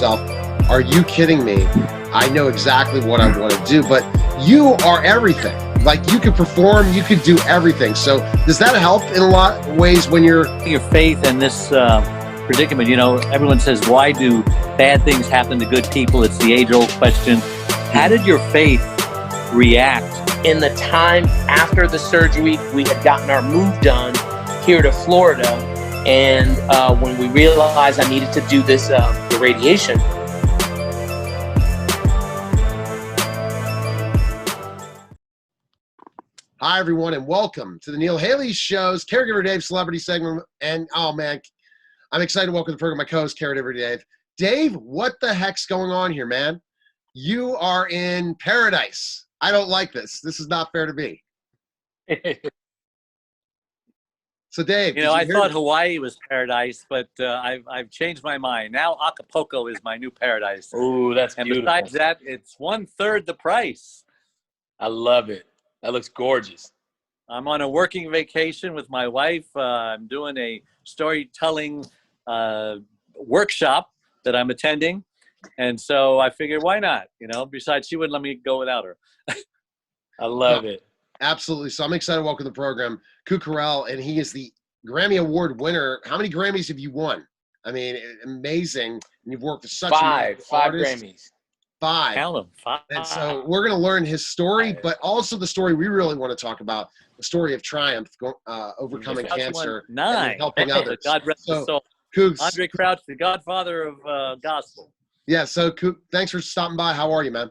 yourself, are you kidding me? I know exactly what I want to do, but you are everything. Like, you could perform, you could do everything. So does that help in a lot of ways when you're... Your faith in this predicament, you know, everyone says, why do bad things happen to good people? It's the age-old question. How did your faith react? In the time after the surgery, we had gotten our move done here to Florida. And when we realized I needed to do this irradiation. Hi, everyone, and welcome to the Neil Haley Show's Caregiver Dave celebrity segment. And, oh, man, I'm excited to welcome to the program my co-host, Caregiver Dave. Dave, what the heck's going on here, man? You are in paradise. I don't like this. This is not fair to me. So, Dave, you know, I thought Hawaii was paradise, but I've changed my mind. Now Acapulco is my new paradise. Ooh, that's beautiful. And besides that, it's 1/3 the price. I love it. That looks gorgeous. I'm on a working vacation with my wife. I'm doing a storytelling workshop that I'm attending. And so I figured, why not? You know, besides, she wouldn't let me go without her. I love it. Absolutely. So I'm excited to welcome to the program Kuk Harrell, and he is the Grammy Award winner. How many Grammys have you won? I mean, amazing. And you've worked with such five artists. Grammys. Five. Count them. 5. And so we're going to learn his story, but also the story we really want to talk about, the story of triumph, overcoming cancer, 9. and helping others. God rest his soul. Andre Crouch, the godfather of gospel. Yeah, so Kuk, thanks for stopping by. How are you, man?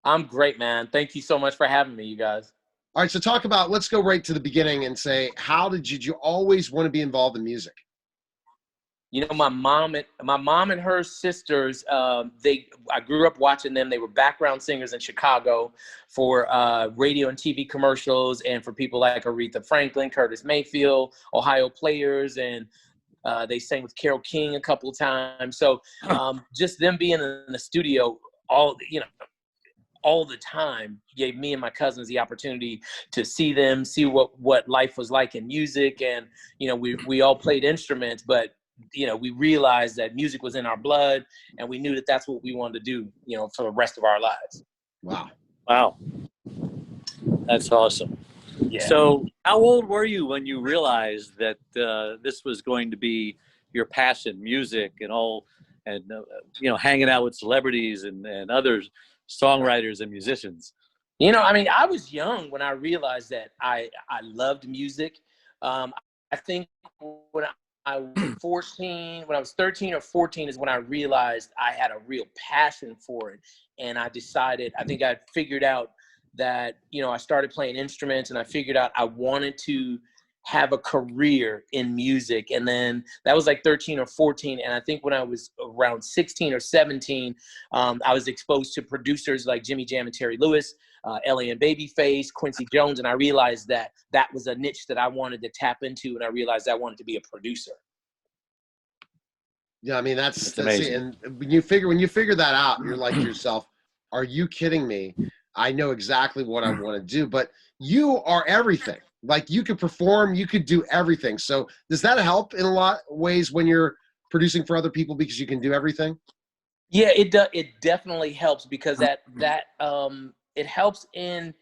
I'm great, man. Thank you so much for having me, you guys. All right, so let's go right to the beginning and say, how did you always want to be involved in music? You know, my mom and her sisters, I grew up watching them. They were background singers in Chicago for radio and TV commercials, and for people like Aretha Franklin, Curtis Mayfield, Ohio Players, and they sang with Carole King a couple of times. So just them being in the studio all the time gave me and my cousins the opportunity to see them, see what life was like in music. And, you know, we all played instruments, but, you know, we realized that music was in our blood, and we knew that that's what we wanted to do, you know, for the rest of our lives. Wow. That's awesome. Yeah. So how old were you when you realized that this was going to be your passion, music and all, and, you know, hanging out with celebrities and others, songwriters and musicians? You know, I mean, I was young when I realized that I loved music. I think when I was 13 or 14 is when I realized I had a real passion for it. And I decided, I think I figured out that, you know, I started playing instruments, and I figured out I wanted to have a career in music. And then that was like 13 or 14. And I think when I was around 16 or 17, I was exposed to producers like Jimmy Jam and Terry Lewis, Ellie and Babyface, Quincy Jones. And I realized that that was a niche that I wanted to tap into. And I realized I wanted to be a producer. Yeah, I mean, that's amazing. And when you figure that out, you're like to yourself, are you kidding me? I know exactly what I want to do, but you are everything. Like, you could perform, you could do everything. So does that help in a lot of ways when you're producing for other people, because you can do everything? Yeah, it definitely helps, because it helps in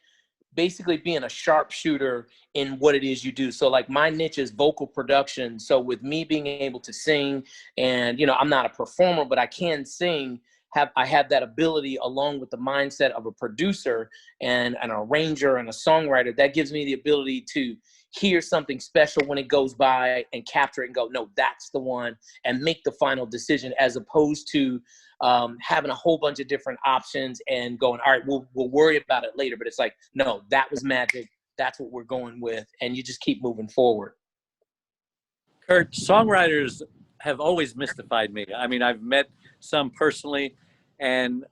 basically being a sharpshooter in what it is you do. So like, my niche is vocal production. So with me being able to sing, and, you know, I'm not a performer, but I can sing. I have that ability, along with the mindset of a producer and an arranger and a songwriter. That gives me the ability to hear something special when it goes by and capture it and go, no, that's the one, and make the final decision, as opposed to having a whole bunch of different options and going, all right, we'll worry about it later. But it's like, no, that was magic. That's what we're going with. And you just keep moving forward. Kurt, songwriters have always mystified me. I mean, I've met some personally, and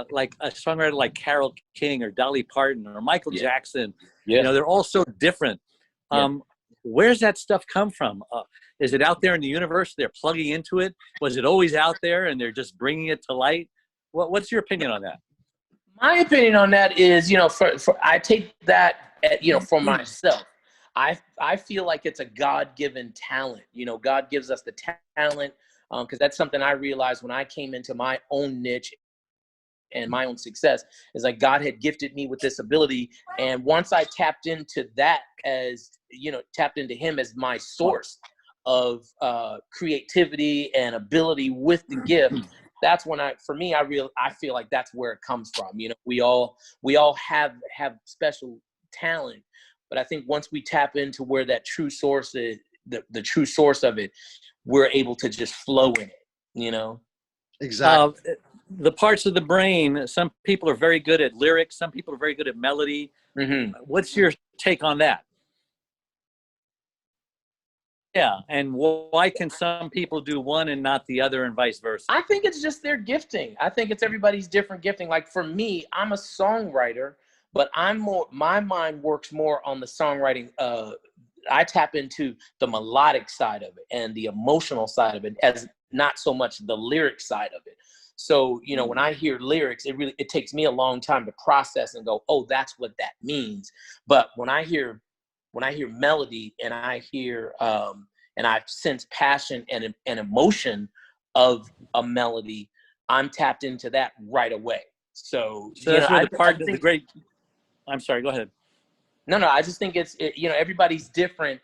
like a songwriter like Carole King or Dolly Parton or Michael Jackson, you know, they're all so different. Where's that stuff come from? Is it out there in the universe? They're plugging into it. Was it always out there and they're just bringing it to light? What's your opinion on that? My opinion on that is, you know, I take that, you know, for myself. I feel like it's a God-given talent. You know, God gives us the talent because that's something I realized when I came into my own niche and my own success, is like God had gifted me with this ability. And once I tapped into that, as you know, tapped into him as my source of creativity and ability with the gift, that's when I feel like that's where it comes from. You know, we all have special talent, but I think once we tap into where that true source is, the true source of it, we're able to just flow in it, you know? Exactly. The parts of the brain, some people are very good at lyrics, some people are very good at melody. Mm-hmm. What's your take on that? Yeah, and why can some people do one and not the other, and vice versa? I think it's just their gifting. I think it's everybody's different gifting. Like for me, I'm a songwriter, but my mind works more on the songwriting. I tap into the melodic side of it and the emotional side of it, as not so much the lyric side of it. So, you know, when I hear lyrics, it takes me a long time to process and go, oh, that's what that means. But when I hear melody and I hear and I sense passion and emotion of a melody, I'm tapped into that right away. So that's where the great. I'm sorry. Go ahead. No, I just think you know, everybody's different,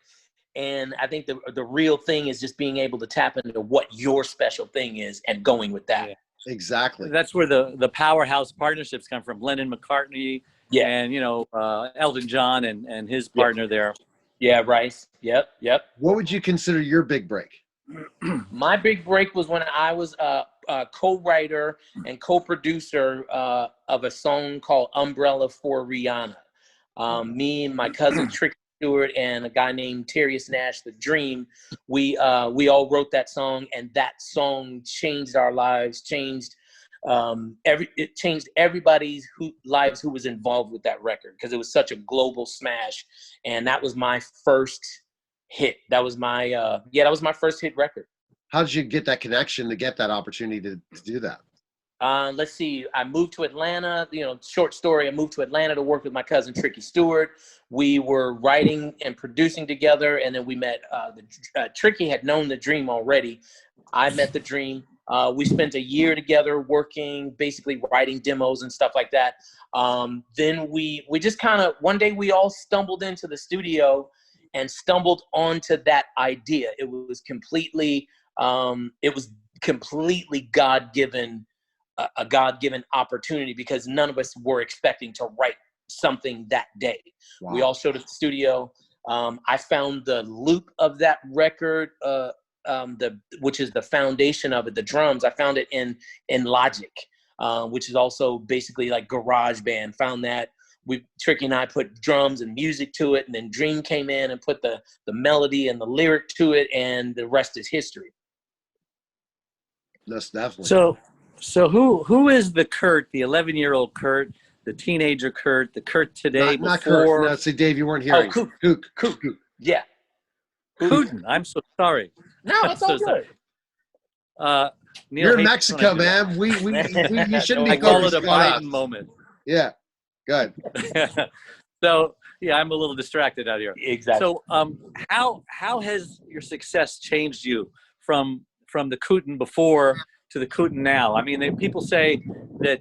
and I think the real thing is just being able to tap into what your special thing is and going with that. Yeah. Exactly. That's where the powerhouse partnerships come from. Lennon McCartney, and you know, Elton John and his partner there. Yeah, Rice. Yep. What would you consider your big break? My big break was when I was a co-writer and co-producer of a song called Umbrella for Rihanna. Me and my cousin Tricky Stewart and a guy named Terrius Nash, The Dream, we all wrote that song, and that song changed our lives, it changed everybody's lives who was involved with that record, because it was such a global smash, and that was my first hit. That was my first hit record. How did you get that connection to get that opportunity to do that? Let's see. I moved to Atlanta. You know, short story. I moved to Atlanta to work with my cousin Tricky Stewart. We were writing and producing together, and then we met. Tricky had known The Dream already. I met The Dream. We spent a year together working, basically writing demos and stuff like that. Then we just kind of, one day we all stumbled into the studio and stumbled onto that idea. It was completely God-given, a God-given opportunity, because none of us were expecting to write something that day. Wow. We all showed at the studio. I found the loop of that record, which is the foundation of it, the drums. I found it in Logic, which is also basically like GarageBand. Found that. Tricky and I put drums and music to it, and then Dream came in and put the melody and the lyric to it, and the rest is history. That's definitely. So who is the Kurt, the 11-year-old Kurt, the teenager Kurt, the Kurt today? Not Kurt. No, see, Dave, you weren't hearing. Oh, Kuk. Yeah. Kooten. I'm so sorry. No, it's all good. Neil, you're in Mexico, man. We you shouldn't be call it a Biden us. Moment. Yeah. Good. So yeah, I'm a little distracted out here. Exactly. So how has your success changed you from the Kooten before to the Kooten now? I mean, people say that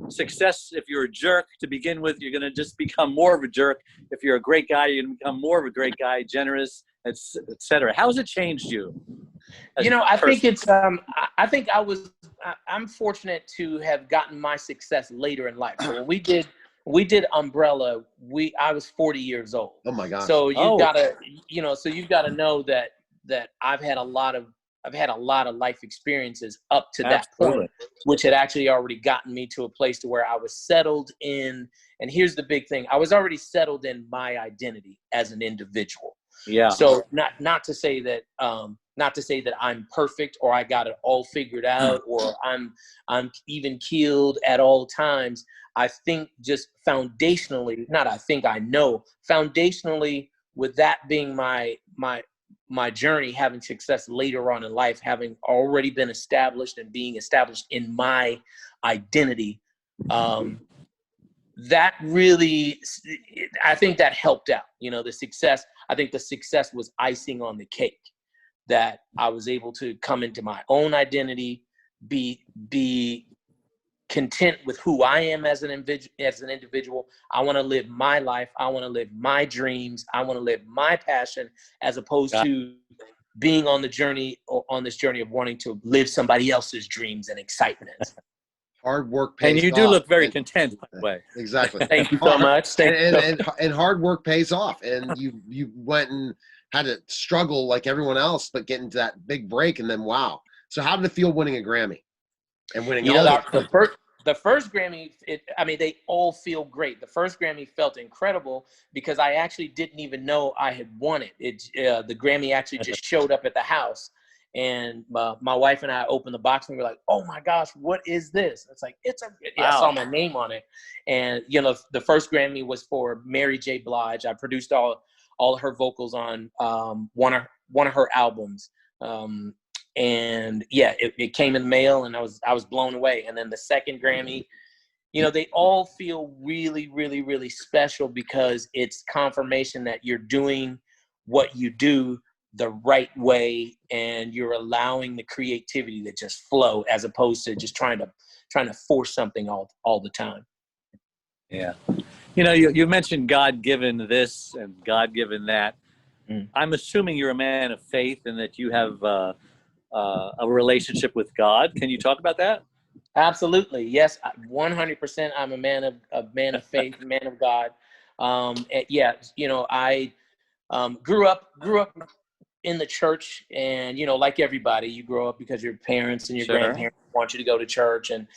success, if you're a jerk to begin with, you're going to just become more of a jerk. If you're a great guy, you're going to become more of a great guy, generous, etc. How has it changed you? You know, I think it's I'm fortunate to have gotten my success later in life. So when we did Umbrella, I was 40 years old. Oh my gosh. So you've gotta know that I've had a lot of life experiences up to that point, which had actually already gotten me to a place to where I was settled in. And here's the big thing: I was already settled in my identity as an individual. Yeah. So not to say that I'm perfect or I got it all figured out or I'm even keeled at all times. I think just foundationally, I know foundationally, with that being my journey, having success later on in life, having already been established and being established in my identity, that really, I think that helped out. You know, the success, I think the success was icing on the cake. that I was able to come into my own identity, be content with who I am as an individual. I want to live my life. I want to live my dreams. I want to live my passion, as opposed to being on the journey, or on this journey of wanting to live somebody else's dreams and excitement. Hard work pays off. And you do look very content, by the way. Exactly. Thank you so much. And hard work pays off. And you went and had to struggle like everyone else, but getting to that big break, and then wow. So how did it feel winning a Grammy and winning the first Grammy? They all feel great. The first Grammy felt incredible because I actually didn't even know I had won it. The Grammy actually just showed up at the house, and my wife and I opened the box and we were like, "Oh my gosh, what is this?" It's like I saw my name on it, and the first Grammy was for Mary J. Blige. I produced all of her vocals on one of her albums. And yeah, it came in the mail, and I was blown away. And then the second Grammy, they all feel really, really, really special because it's confirmation that you're doing what you do the right way, and you're allowing the creativity to just flow, as opposed to just trying to force something all the time. Yeah. You mentioned God-given this and God-given that. I'm assuming you're a man of faith and that you have a relationship with God. Can you talk about that? Absolutely. Yes. 100%. I'm a man of faith, a man of God. I grew up in the church, and like everybody, you grow up because your parents and your grandparents want you to go to church, and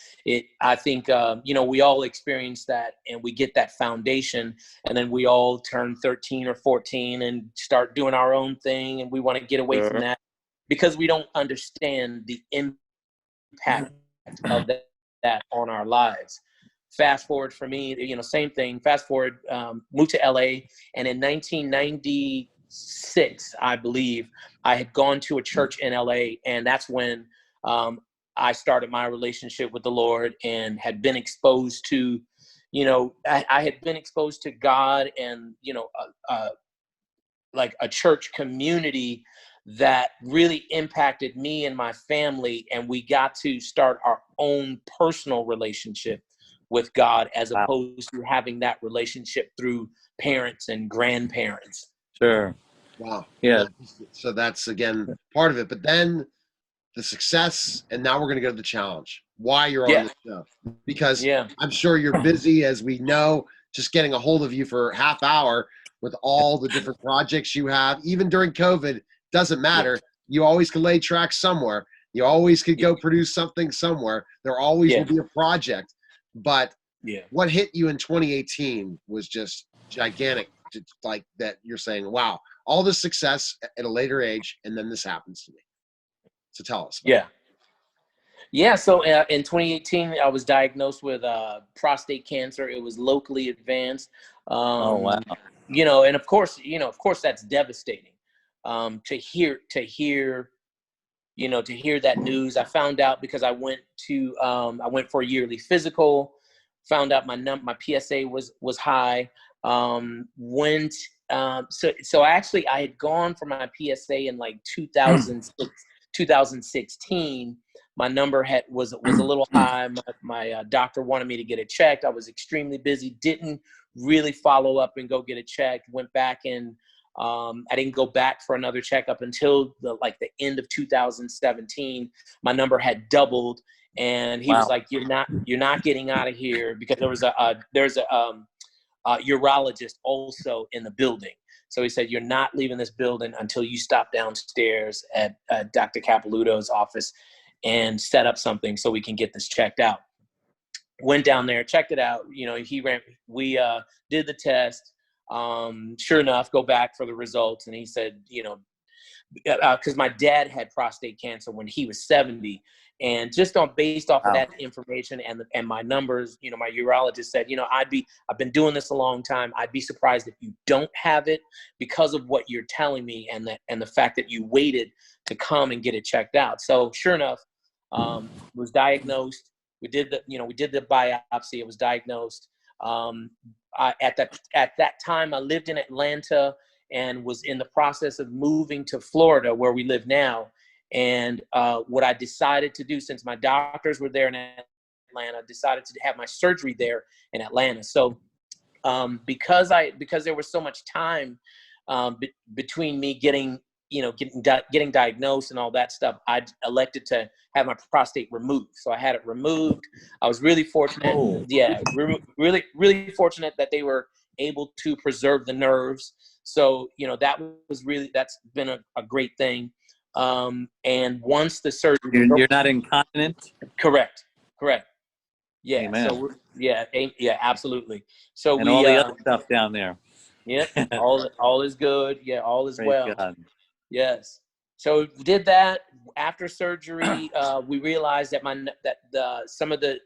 I think we all experience that, and we get that foundation, and then we all turn 13 or 14 and start doing our own thing, and we want to get away from that because we don't understand the impact of that on our lives. Fast forward for me, same thing. Fast forward, moved to LA, and in 1996, I believe, I had gone to a church in LA, and that's when I started my relationship with the Lord, and had been exposed to, I had been exposed to God, and like a church community that really impacted me and my family, and we got to start our own personal relationship with God, as opposed to having that relationship through parents and grandparents. Sure. Wow. Yeah. So that's, again, part of it. But then the success, and now we're going to go to the challenge. Why you're on the show. Because I'm sure you're busy, as we know, just getting a hold of you for a half hour with all the different projects you have. Even during COVID, doesn't matter. You always can lay tracks somewhere. You always could go produce something somewhere. There always will be a project. But what hit you in 2018 was just gigantic, like that you're saying, wow, all this success at a later age, and then this happens to me. So tell us. So in 2018, I was diagnosed with prostate cancer. It was locally advanced. Oh, wow. And of course that's devastating. To hear that news. I found out because I went for a yearly physical, found out my PSA was high. So actually I had gone for my PSA in like 2016. My number was a little high. My doctor wanted me to get it checked. I was extremely busy, didn't really follow up and go get it checked. Went back, and I didn't go back for another checkup until the end of 2017. My number had doubled, and he was like, "You're not getting out of here," because there's a urologist also in the building. So he said, "You're not leaving this building until you stop downstairs at Dr. Capilouto's office and set up something so we can get this checked out." Went down there, checked it out. We did the test. Sure enough, go back for the results, and he said, because my dad had prostate cancer when he was 70, and just based off of that information and my numbers, my urologist said, I've been doing this a long time. I'd be surprised if you don't have it because of what you're telling me, and the fact that you waited to come and get it checked out. So sure enough, was diagnosed. We did the biopsy. It was diagnosed. At that time, I lived in Atlanta, and was in the process of moving to Florida, where we live now. And what I decided to do, since my doctors were there in Atlanta, I decided to have my surgery there in Atlanta. So because there was so much time between me getting diagnosed and all that stuff, I elected to have my prostate removed. So I had it removed. I was really fortunate. Oh. Yeah, really, really fortunate that they were able to preserve the nerves. So, that's been a great thing. And once the surgery, You're not incontinent? correct. Yeah. Amen. So yeah, absolutely. So and all the other stuff down there. Yeah, all is good. Yeah, all is Praise well. God. Yes. So we did that. After surgery, we realized that some of the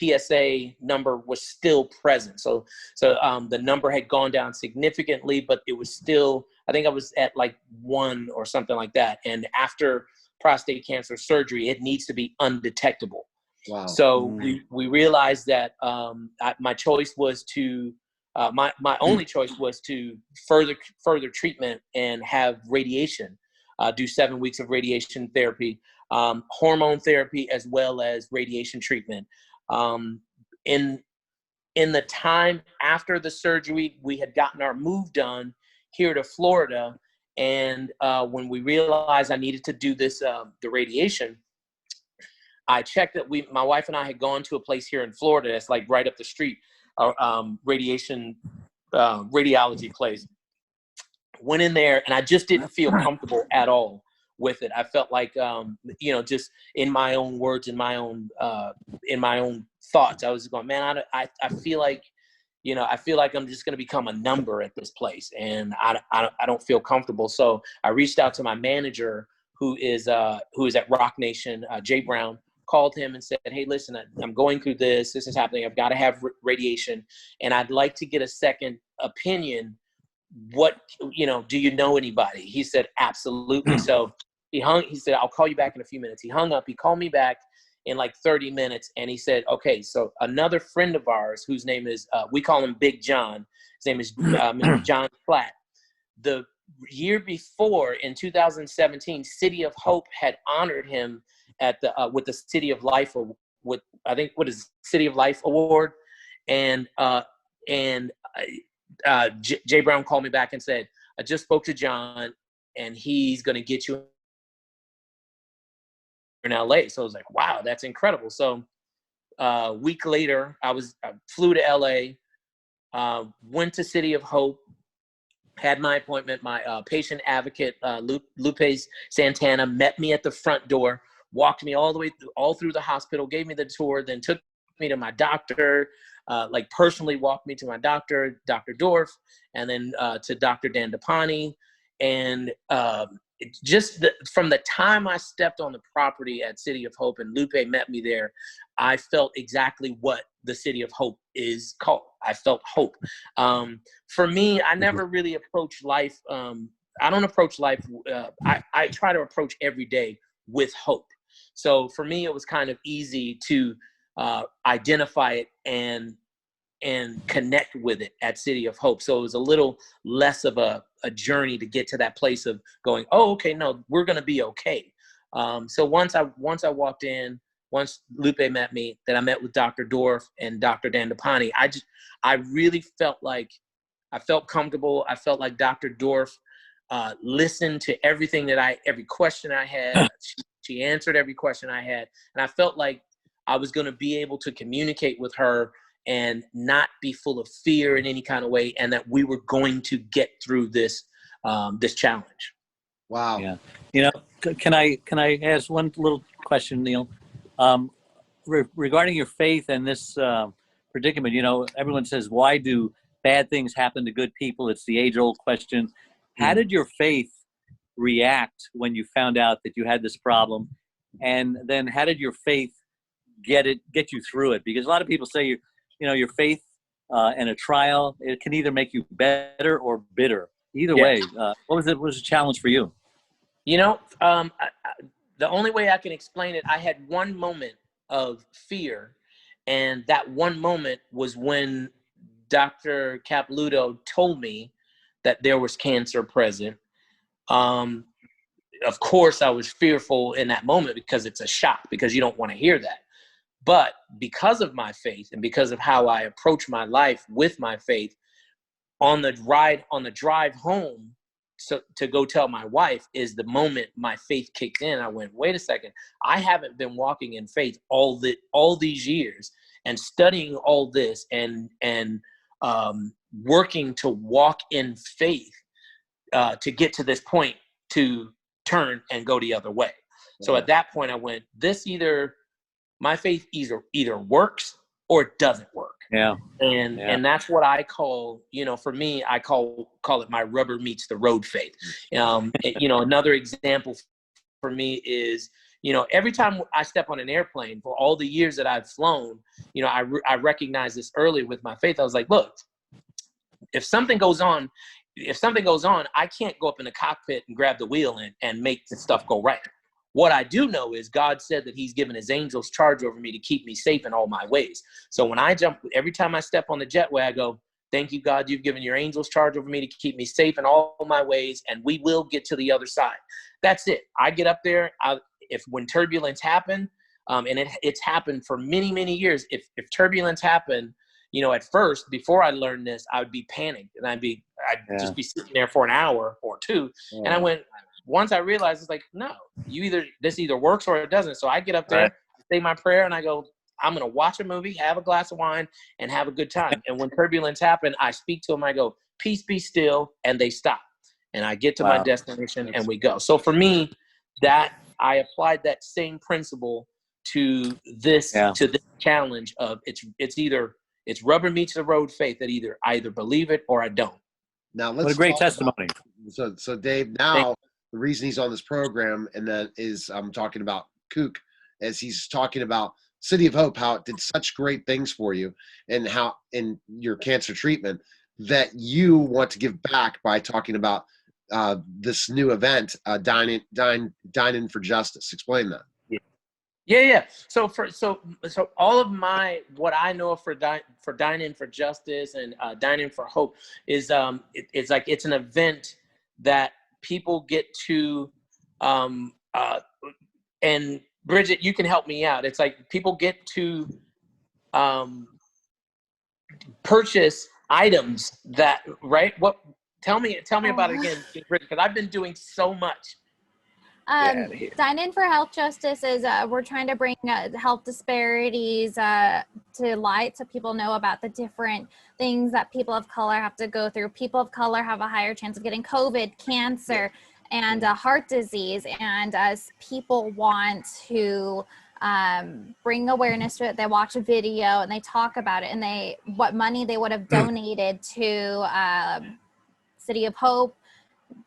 PSA number was still present. So the number had gone down significantly, but it was still, I think I was at like 1 or something like that. And after prostate cancer surgery, it needs to be undetectable. Wow. So we realized that my choice was to my only choice was to further treatment and have radiation, do 7 weeks of radiation therapy, hormone therapy, as well as radiation treatment. In the time after the surgery, we had gotten our move done here to Florida, and when we realized I needed to do this, the radiation, I checked that my wife and I had gone to a place here in Florida that's like right up the street, radiology place. Went in there and I just didn't feel comfortable at all with it. I felt like, just in my own words, in my own thoughts, I was going, man, I feel like, I feel like I'm just going to become a number at this place, and I don't feel comfortable. So I reached out to my manager, who is at Rock Nation, Jay Brown. Called him and said, hey, listen, I'm going through this. This is happening. I've got to have radiation, and I'd like to get a second opinion. What, do you know anybody? He said, absolutely. So he said, I'll call you back in a few minutes. He hung up. He called me back in like 30 minutes. And he said, okay, so another friend of ours, whose name is, we call him Big John. His name is Mr. John Platt. The year before, in 2017, City of Hope had honored him at the with the City of Life, or with, I think, what is City of Life Award, and Jay Brown called me back and said, I just spoke to John, and he's going to get you in LA. So I was like, wow, that's incredible. So a week later, I flew to LA, went to City of Hope, had my appointment. My patient advocate, Lupe Santana, met me at the front door, walked me all through the hospital, gave me the tour, then took me to my doctor, personally walked me to my doctor, Dr. Dorff, and then to Dr. Dandapani. And from the time I stepped on the property at City of Hope and Lupe met me there, I felt exactly what the City of Hope is called. I felt hope. For me, I never really approach life. I don't approach life. I try to approach every day with hope. So for me, it was kind of easy to identify it and connect with it at City of Hope. So it was a little less of a journey to get to that place of going, oh, okay, no, we're going to be okay. So once I walked in, once Lupe met me, then I met with Dr. Dorff and Dr. Dandapani. I really felt like I felt comfortable. I felt like Dr. Dorff listened to every question I had. She answered every question I had. And I felt like I was going to be able to communicate with her and not be full of fear in any kind of way, and that we were going to get through this challenge. Wow. Yeah. Can I ask one little question, Neil? Regarding your faith and this predicament, everyone says, why do bad things happen to good people? It's the age-old question. How did your faith react when you found out that you had this problem? And then how did your faith get you through it? Because a lot of people say, your faith and a trial, it can either make you better or bitter. Either way, what was the challenge for you? The only way I can explain it, I had one moment of fear, and that one moment was when Dr. Capluto told me that there was cancer present. Of course, I was fearful in that moment because it's a shock, because you don't want to hear that. But because of my faith and because of how I approach my life with my faith, on the drive home, so to go tell my wife, is the moment my faith kicked in. I went, wait a second, I haven't been walking in faith all these years and studying all this and working to walk in faith to get to this point to turn and go the other way. So at that point I went, my faith either works or it doesn't work. And that's what I call, for me, I call it my rubber meets the road faith. Another example for me is, every time I step on an airplane, for all the years that I've flown, I recognize this early with my faith. I was like, look, if something goes on, I can't go up in the cockpit and grab the wheel and make the stuff go right. What I do know is God said that he's given his angels charge over me to keep me safe in all my ways. So when I jump, every time I step on the jetway, I go, thank you, God, you've given your angels charge over me to keep me safe in all my ways, and we will get to the other side. That's it. I get up there. When turbulence happen, and it's happened for many, many years, if turbulence happened, at first, before I learned this, I would be panicked, and I'd just be sitting there for an hour or two. And I went, once I realized, it's like, no, this either works or it doesn't. So I get up there, say my prayer, and I go, I'm going to watch a movie, have a glass of wine, and have a good time. And when turbulence happens, I speak to them. I go, peace, be still. And they stop. And I get to my destination and we go. So for me, that I applied that same principle to this challenge of it's rubber meets the road faith, that I either believe it or I don't. Now let's what a great testimony. So Dave, now the reason he's on this program, and that is I'm talking about Kuk, as he's talking about City of Hope, how it did such great things for you, and how in your cancer treatment that you want to give back by talking about this new event, Dine In for Justice. Explain that. Yeah. So all of what I know for Dine In for Justice and Dine In for Hope is it's an event that people get to and Bridget, you can help me out. It's like people get to purchase items that, right? Tell me about it again, Bridget, because I've been doing so much. Dine In for Health Justice is we're trying to bring health disparities to light, so people know about the different things that people of color have to go through. People of color have a higher chance of getting COVID, cancer, and heart disease. And as people want to bring awareness to it, they watch a video and they talk about it, and what money they would have donated to City of Hope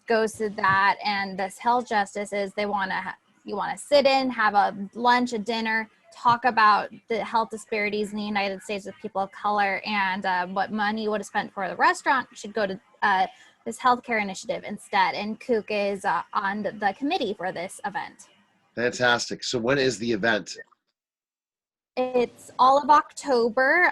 goes to that. And this health justice is you want to sit in, have a lunch, a dinner, talk about the health disparities in the United States with people of color, and what money you would have spent for the restaurant should go to this healthcare initiative instead. And Kuk is on the committee for this event. Fantastic. So when is the event? It's all of October.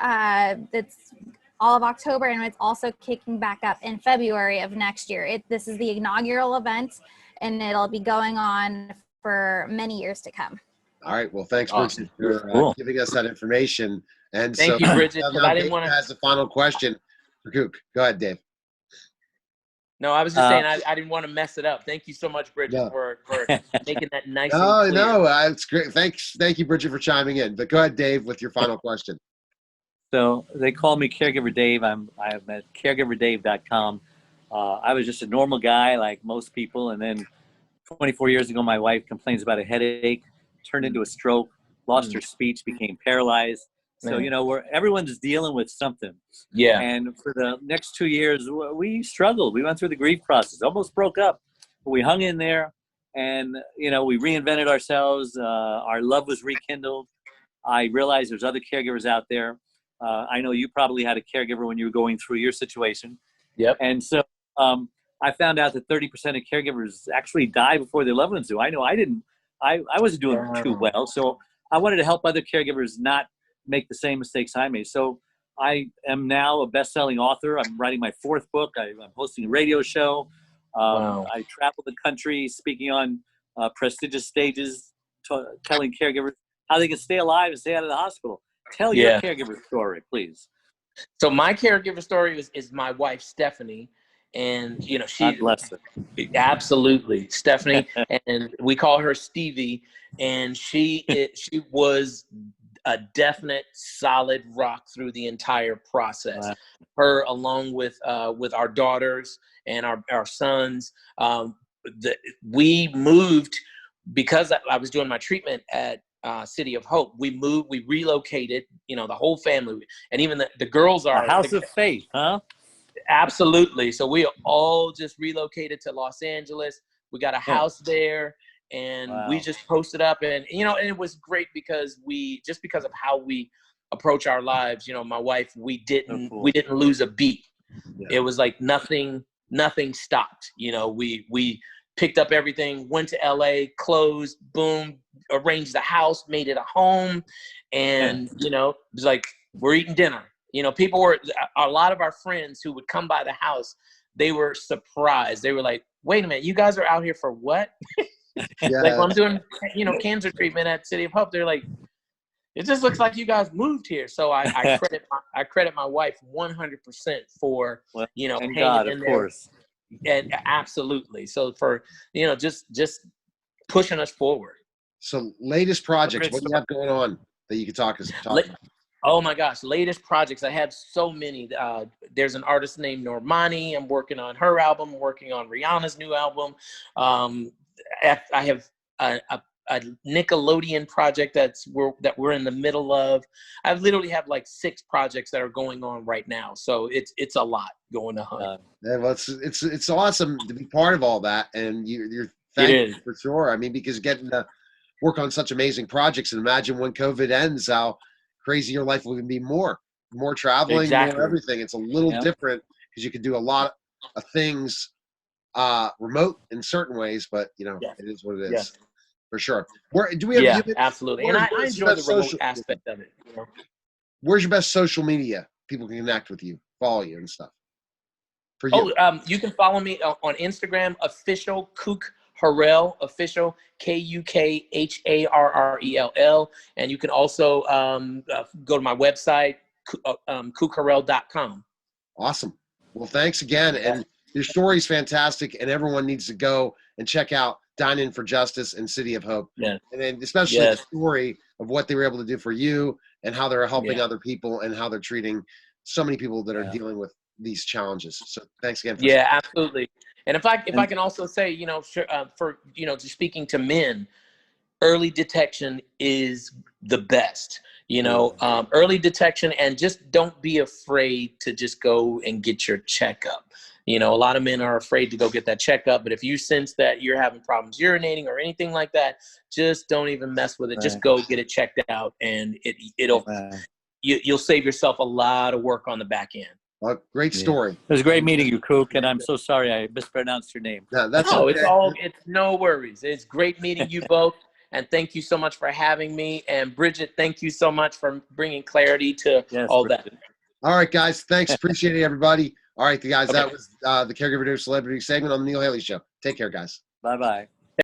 It's all of October, and it's also kicking back up in February of next year. This is the inaugural event, and it'll be going on for many years to come. All right. Well, thanks, Bridget, for giving us that information. And thank you, Bridget. Now Dave has a final question for Kuk. Go ahead, Dave. No, I was just saying I didn't want to mess it up. Thank you so much, Bridget, for making that nice. No, it's great. Thank you, Bridget, for chiming in. But go ahead, Dave, with your final question. So they call me Caregiver Dave. I'm at caregiverdave.com. I was just a normal guy like most people, and then 24 years ago, my wife complains about a headache, turned into a stroke, lost her speech, became paralyzed. So, everyone's dealing with something. Yeah. And for the next 2 years, we struggled. We went through the grief process, almost broke up, but we hung in there, and, we reinvented ourselves. Our love was rekindled. I realized there's other caregivers out there. I know you probably had a caregiver when you were going through your situation. Yep. And so I found out that 30% of caregivers actually die before their loved ones do. I know I didn't. I wasn't doing too well. So I wanted to help other caregivers not make the same mistakes I made. So I am now a best-selling author. I'm writing my 4th book. I'm hosting a radio show. Wow. I travel the country speaking on prestigious stages, telling caregivers how they can stay alive and stay out of the hospital. Tell your caregiver story, please. So my caregiver story is my wife, Stephanie. And, you know, God bless her. Absolutely, Stephanie. And we call her Stevie. And she was a definite solid rock through the entire process. Wow. Her, along with our daughters and our sons, we moved because I was doing my treatment at City of Hope. We relocated, you know, the whole family, and even the girls are a house of faith, huh? Absolutely. So we all just relocated to Los Angeles. We got a house there, and we just posted up, and you know, and it was great because because of how we approach our lives. You know, my wife, we didn't lose a beat. Yeah. It was like nothing stopped. You know, we picked up everything, went to LA, closed, boom, arranged the house, made it a home, and you know, it was like we're eating dinner. You know, a lot of our friends who would come by the house, they were surprised. They were like, wait a minute, you guys are out here for what? Like when I'm doing, you know, cancer treatment at City of Hope, they're like, it just looks like you guys moved here. So I credit my wife 100% for, you know, and hanging God, in of there. Course. And absolutely. So for, you know, just pushing us forward. So latest projects, what do you have going on that you can talk about? Oh my gosh, latest projects. I have so many. There's an artist named Normani. I'm working on her album. I'm working on Rihanna's new album. I have a Nickelodeon project that we're in the middle of. I literally have like 6 projects that are going on right now. So it's a lot going on. Yeah, well, it's awesome to be part of all that, and you're thankful for sure. I mean, because getting to work on such amazing projects, and imagine when COVID ends, how crazy your life will even be. More traveling, more everything. It's a little different because you can do a lot of things remote in certain ways, but you know, it is what it is for sure. Do we have absolutely. And I enjoy the remote aspect of it. You know? Where's your best social media? People can connect with you, follow you and stuff. For you. You can follow me on Instagram, official Kuk Harrell, official KUKHARRELL, and you can also go to my website, kukharrell.com. Awesome. Well, thanks again, and your story is fantastic, and everyone needs to go and check out Dine In for Justice and City of Hope. Yeah. And then especially the story of what they were able to do for you and how they're helping other people and how they're treating so many people that are dealing with these challenges. So thanks again. Absolutely. And if I can also say, you know, for, you know, just speaking to men, early detection is the best, you know, early detection, and just don't be afraid to just go and get your checkup. You know, a lot of men are afraid to go get that checkup, but if you sense that you're having problems urinating or anything like that, just don't even mess with it. Just go get it checked out, and you'll save yourself a lot of work on the back end. Well, great story. It was great meeting you, Kuk, and I'm so sorry I mispronounced your name. No, that's okay. It's no worries. It's great meeting you both, and thank you so much for having me. And Bridget, thank you so much for bringing clarity to all Bridget. That. All right, guys. Thanks. Appreciate it, everybody. All right, guys. Okay. That was the Caregiver Dave Celebrity segment on the Neil Haley Show. Take care, guys. Bye-bye.